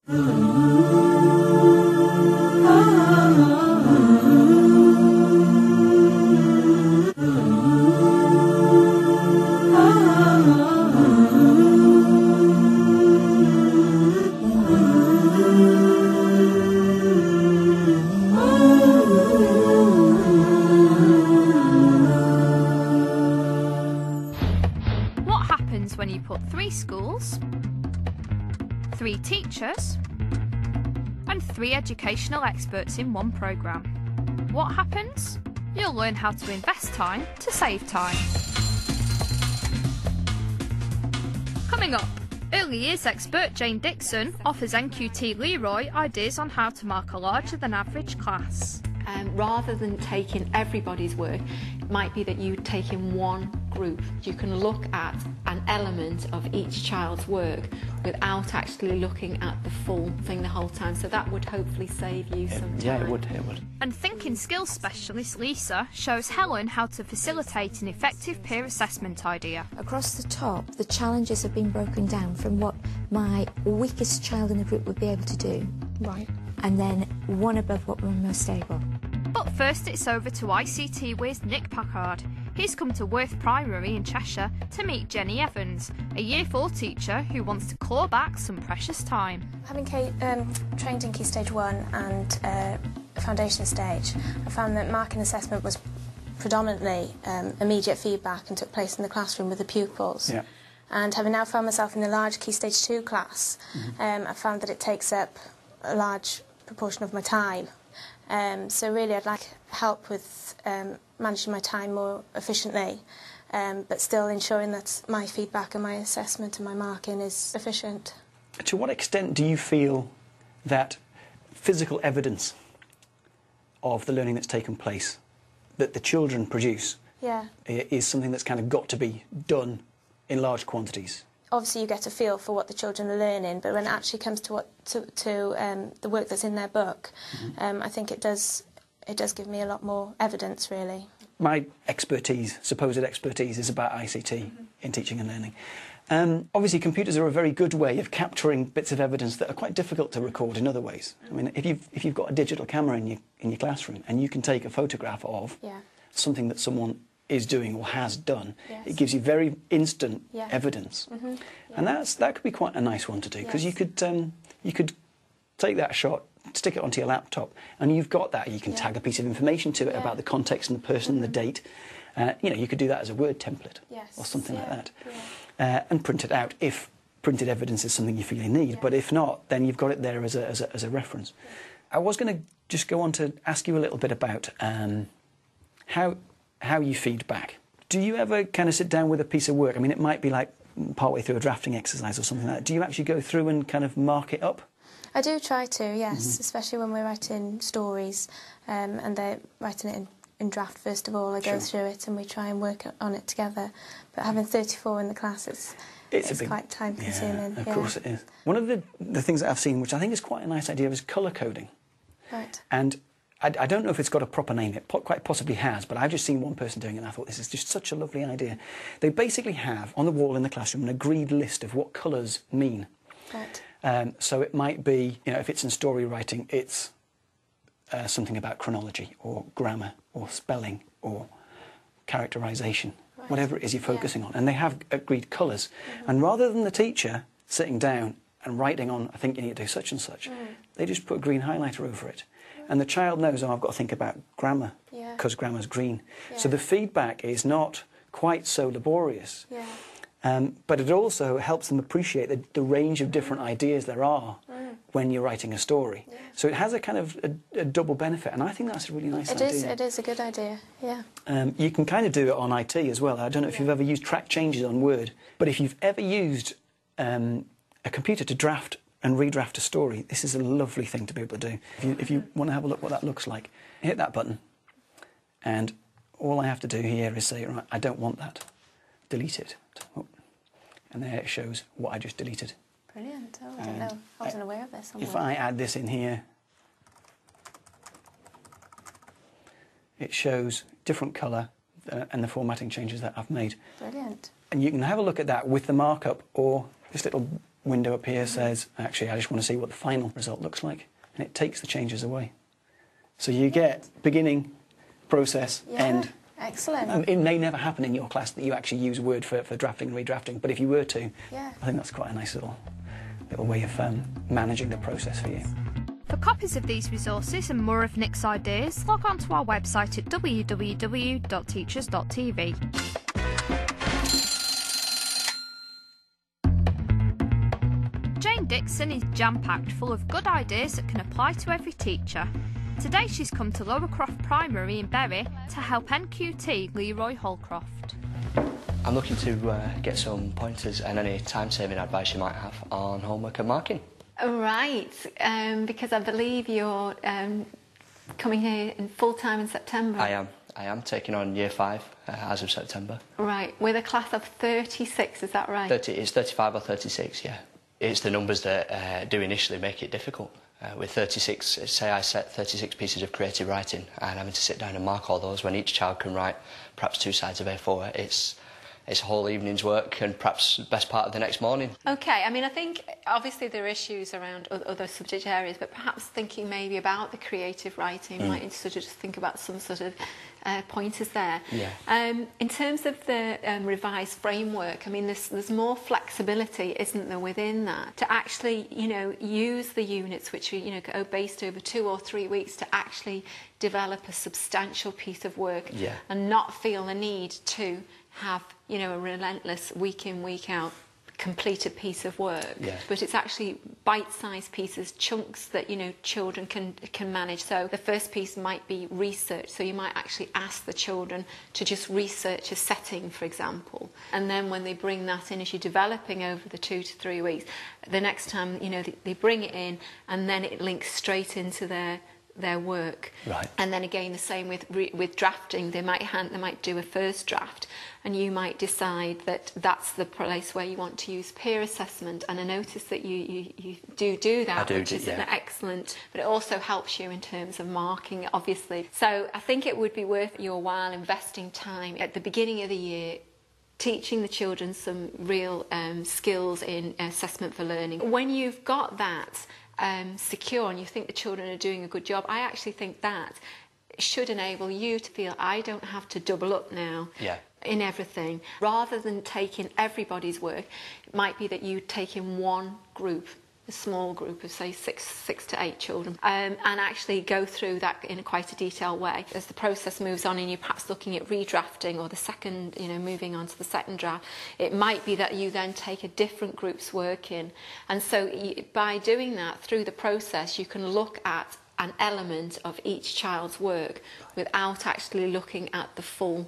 When you put 3 schools, 3 teachers and 3 educational experts in one programme. What happens? You'll learn how to invest time to save time. Coming up, early years expert Jane Dixon offers NQT Leroy ideas on how to mark a larger than average class. Rather than taking everybody's work, it might be that you take in one group. You can look at an element of each child's work without actually looking at the full thing the whole time. So that would hopefully save you some time. Yeah, it would. And thinking skills specialist Lisa shows Helen how to facilitate an effective peer assessment idea. Across the top, the challenges have been broken down from what my weakest child in the group would be able to do. Right. And then one above what were most stable. But first it's over to ICT whiz Nick Packard. He's come to Worth Primary in Cheshire to meet Jenny Evans, a Year 4 teacher who wants to claw back some precious time. Having trained in Key Stage 1 and Foundation Stage, I found that marking assessment was predominantly immediate feedback and took place in the classroom with the pupils. Yeah. And having now found myself in the large Key Stage 2 class, I found that it takes up a large proportion of my time. So really I'd like help with managing my time more efficiently, but still ensuring that my feedback and my assessment and my marking is efficient. To what extent do you feel that physical evidence of the learning that's taken place, that the children produce, is something that's kind of got to be done in large quantities? Obviously you get a feel for what the children are learning, but when it actually comes to the work that's in their book, I think it does give me a lot more evidence, really. My expertise, supposed expertise, is about ICT in teaching and learning. Obviously computers are a very good way of capturing bits of evidence that are quite difficult to record in other ways. I mean, if you've got a digital camera in your classroom and you can take a photograph of something that someone is doing or has done, it gives you very instant evidence, and that could be quite a nice one to do, because you could take that shot, stick it onto your laptop, and you've got that. You can tag a piece of information to it about the context and the person and the date. You could do that as a Word template or something like that, and print it out if printed evidence is something you feel you need. But if not, then you've got it there as a reference. I was going to just go on to ask you a little bit about how you feed back. Do you ever kind of sit down with a piece of work? I mean, it might be like partway through a drafting exercise or something like that. Do you actually go through and kind of mark it up? I do try to, yes, especially when we're writing stories and they're writing it in draft first of all. I go through it and we try and work on it together. But having 34 in the class, it's quite time consuming. Yeah, of course it is. One of the things that I've seen, which I think is quite a nice idea, is colour coding. Right. And I don't know if it's got a proper name. It quite possibly has, but I've just seen one person doing it and I thought this is just such a lovely idea. They basically have on the wall in the classroom an agreed list of what colours mean. Right. So it might be, if it's in story writing, it's something about chronology or grammar or spelling or characterisation, whatever it is you're focusing on. And they have agreed colours. And rather than the teacher sitting down and writing on, I think you need to do such and such, they just put a green highlighter over it. And the child knows, I've got to think about grammar, because grammar's green. So the feedback is not quite so laborious, but it also helps them appreciate the range of different ideas there are when you're writing a story. So it has a kind of a double benefit, and I think that's a really nice idea. It is a good idea, You can kind of do it on IT as well. I don't know if you've ever used track changes on Word, but if you've ever used a computer to draft and redraft a story, this is a lovely thing to be able to do. If you want to have a look what that looks like, hit that button, and all I have to do here is say, right, I don't want that. Delete it. Oh. And there it shows what I just deleted. Brilliant. Oh, I don't know. I wasn't aware of this. If I add this in here, it shows different colour and the formatting changes that I've made. Brilliant. And you can have a look at that with the markup or this little window up here says, actually, I just want to see what the final result looks like, and it takes the changes away. So you get beginning, process, end. Excellent. It may never happen in your class that you actually use Word for drafting and redrafting, but if you were to, I think that's quite a nice little way of managing the process for you. For copies of these resources and more of Nick's ideas, log on to our website at www.teachers.tv. Jane Dixon is jam-packed full of good ideas that can apply to every teacher. Today she's come to Lowercroft Primary in Bury to help NQT Leroy Holcroft. I'm looking to get some pointers and any time-saving advice you might have on homework and marking. Right, because I believe you're coming here full-time in September. I am taking on Year 5 as of September. Right, with a class of 36, is that right? It's 35 or 36, yeah. It's the numbers that do initially make it difficult. With 36, say I set 36 pieces of creative writing and having to sit down and mark all those when each child can write perhaps 2 sides of A4, it's a whole evening's work and perhaps the best part of the next morning. OK, I mean, I think obviously there are issues around other subject areas, but perhaps thinking maybe about the creative writing, might sort of just think about some sort of pointers there. Yeah. In terms of the revised framework, I mean, there's more flexibility, isn't there, within that, to actually, you know, use the units which are, you know, based over 2 or 3 weeks to actually develop a substantial piece of work and not feel the need to have, you know, a relentless week in, week out completed piece of work. But it's actually bite-sized pieces, chunks that, you know, children can manage. So the first piece might be research, so you might actually ask the children to just research a setting, for example, and then when they bring that in, as you're developing over the 2 to 3 weeks, the next time, you know, they bring it in and then it links straight into their work. Right. And then again the same with drafting. They might do a first draft and you might decide that that's the place where you want to use peer assessment, and I notice that you do that, which is an excellent, but it also helps you in terms of marking, obviously. So I think it would be worth your while investing time at the beginning of the year teaching the children some real skills in assessment for learning. When you've got that secure and you think the children are doing a good job, I actually think that should enable you to feel I don't have to double up now in everything. Rather than taking everybody's work, it might be that you take in one group, a small group of say 6 to 8 children, and actually go through that in quite a detailed way. As the process moves on and you're perhaps looking at redrafting or the second, you know, moving on to the second draft, it might be that you then take a different group's work in. And so by doing that through the process, you can look at an element of each child's work without actually looking at the full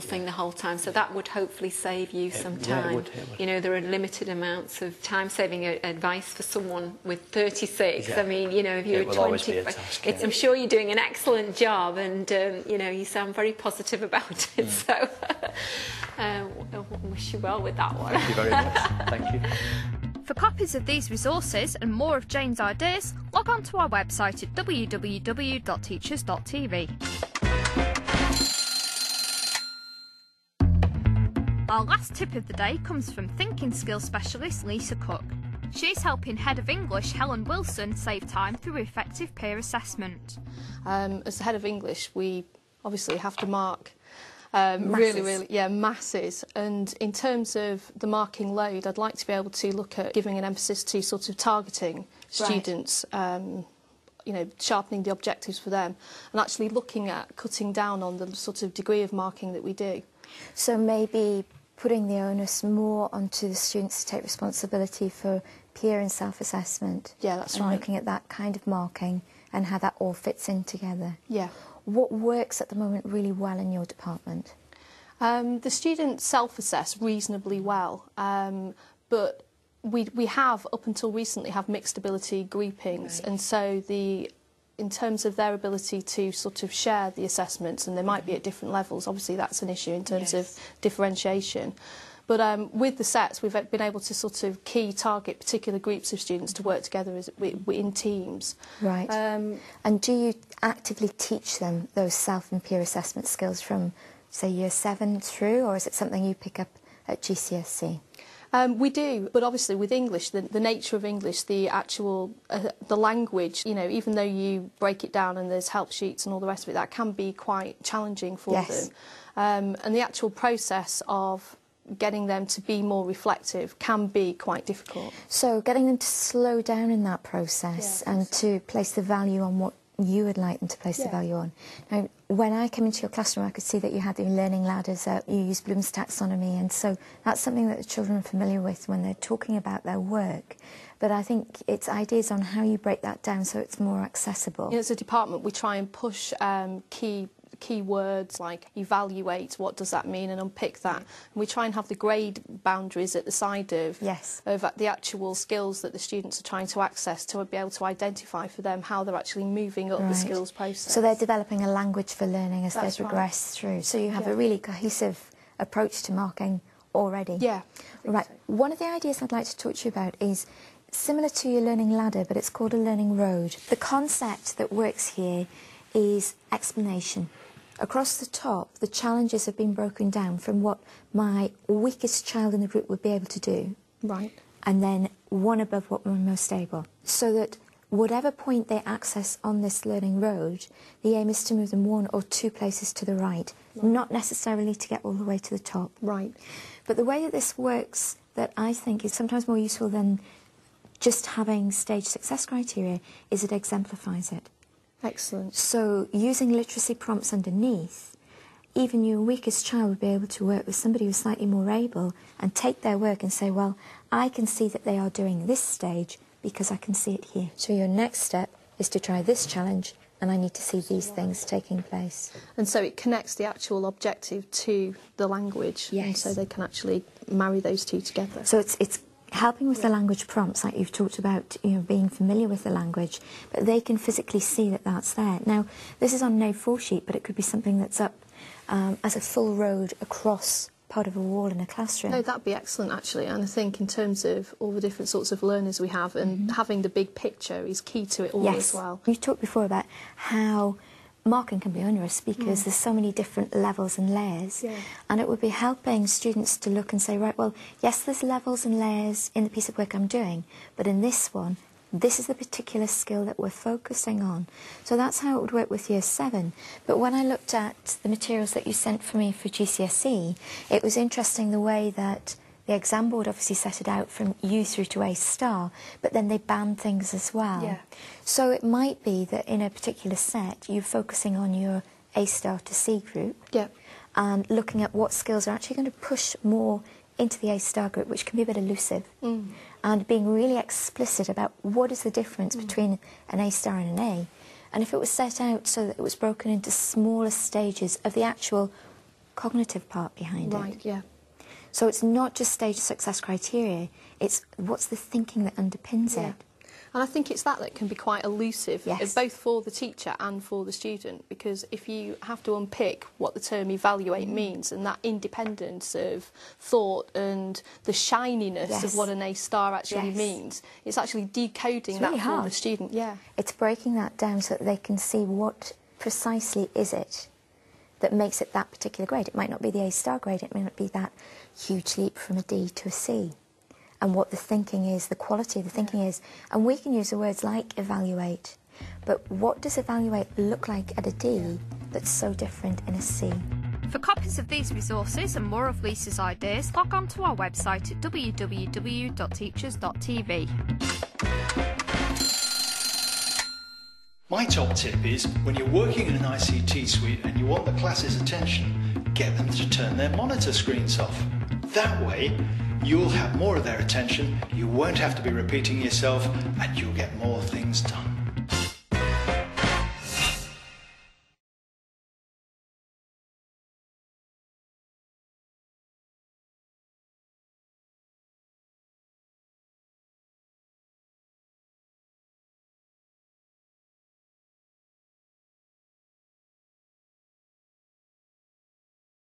thing the whole time. So that would hopefully save you some time. It would. You know, there are limited amounts of time-saving advice for someone with 36. I mean, you know, if you're 20, I'm sure you're doing an excellent job, and you know, you sound very positive about it. So I wish you well with that one. Thank you very much. Thank you. For copies of these resources and more of Jane's ideas, log on to our website at www.teachers.tv. Our last tip of the day comes from thinking skills specialist Lisa Cook. She's helping Head of English Helen Wilson save time through effective peer assessment. As the Head of English, we obviously have to mark masses. And in terms of the marking load, I'd like to be able to look at giving an emphasis to sort of targeting students, you know, sharpening the objectives for them, and actually looking at cutting down on the sort of degree of marking that we do. So maybe putting the onus more onto the students to take responsibility for peer and self-assessment. Yeah, that's right. right. Looking at that kind of marking and how that all fits in together. Yeah. What works at the moment really well in your department? The students self-assess reasonably well, but we have, up until recently, have mixed ability groupings, and so in terms of their ability to sort of share the assessments, and they might be at different levels, obviously that's an issue in terms of differentiation. But with the sets, we've been able to sort of target particular groups of students to work together in teams. Right. And do you actively teach them those self and peer assessment skills from, say, Year 7 through, or is it something you pick up at GCSE? We do, but obviously with English, the nature of English, the actual, the language, you know, even though you break it down and there's help sheets and all the rest of it, that can be quite challenging for them. And the actual process of getting them to be more reflective can be quite difficult. So getting them to slow down in that process and to place the value on what you would like them to place the value on. Now, when I came into your classroom, I could see that you had the learning ladders, you use Bloom's taxonomy, and so that's something that the children are familiar with when they're talking about their work. But I think it's ideas on how you break that down so it's more accessible. You know, as a department, we try and push key words like evaluate, what does that mean, and unpick that. And we try and have the grade boundaries at the side of the actual skills that the students are trying to access to be able to identify for them how they're actually moving up the skills process. So they're developing a language for learning as they progress through. So you have a really cohesive approach to marking already. Yeah. Right. One of the ideas I'd like to talk to you about is similar to your learning ladder, but it's called a learning road. The concept that works here is explanation. Across the top, the challenges have been broken down from what my weakest child in the group would be able to do. Right. And then one above what we're most able. So that whatever point they access on this learning road, the aim is to move them 1 or 2 places to the right, not necessarily to get all the way to the top. Right. But the way that this works, that I think is sometimes more useful than just having stage success criteria, is it exemplifies it. Excellent. So using literacy prompts underneath, even your weakest child would be able to work with somebody who's slightly more able and take their work and say, well, I can see that they are doing this stage because I can see it here. So your next step is to try this challenge, and I need to see these things taking place. And so it connects the actual objective to the language. Yes. And so they can actually marry those two together. So it's helping with the language prompts, like you've talked about, you know, being familiar with the language, but they can physically see that that's there. Now, this is on an A4 sheet, but it could be something that's up as a full road across part of a wall in a classroom. No, that'd be excellent, actually. And I think in terms of all the different sorts of learners we have, and having the big picture is key to it all as well. You talked before about how marking can be onerous because there's so many different levels and layers, and it would be helping students to look and say, right, well, yes, there's levels and layers in the piece of work I'm doing, but in this one, this is the particular skill that we're focusing on. So that's how it would work with Year 7. But when I looked at the materials that you sent for me for GCSE, it was interesting the way that the exam board obviously set it out from U through to A star, but then they band things as well. Yeah. So it might be that in a particular set, you're focusing on your A star to C group and looking at what skills are actually going to push more into the A star group, which can be a bit elusive, and being really explicit about what is the difference between an A star and an A. And if it was set out so that it was broken into smaller stages of the actual cognitive part behind it. Right, yeah. So it's not just stage success criteria, it's what's the thinking that underpins it. And I think it's that can be quite elusive, both for the teacher and for the student, because if you have to unpick what the term evaluate means, and that independence of thought and the shininess of what an A star actually means, it's actually decoding that for the student. Yeah. It's breaking that down so that they can see what precisely is it that makes it that particular grade. It might not be the A star grade, it may not be that huge leap from a D to a C. And what the thinking is, the quality of the thinking is. And we can use the words like evaluate, but what does evaluate look like at a D that's so different in a C? For copies of these resources and more of Lisa's ideas, log on to our website at www.teachers.tv. My top tip is, when you're working in an ICT suite and you want the class's attention, get them to turn their monitor screens off. That way, you'll have more of their attention, you won't have to be repeating yourself, and you'll get more things done.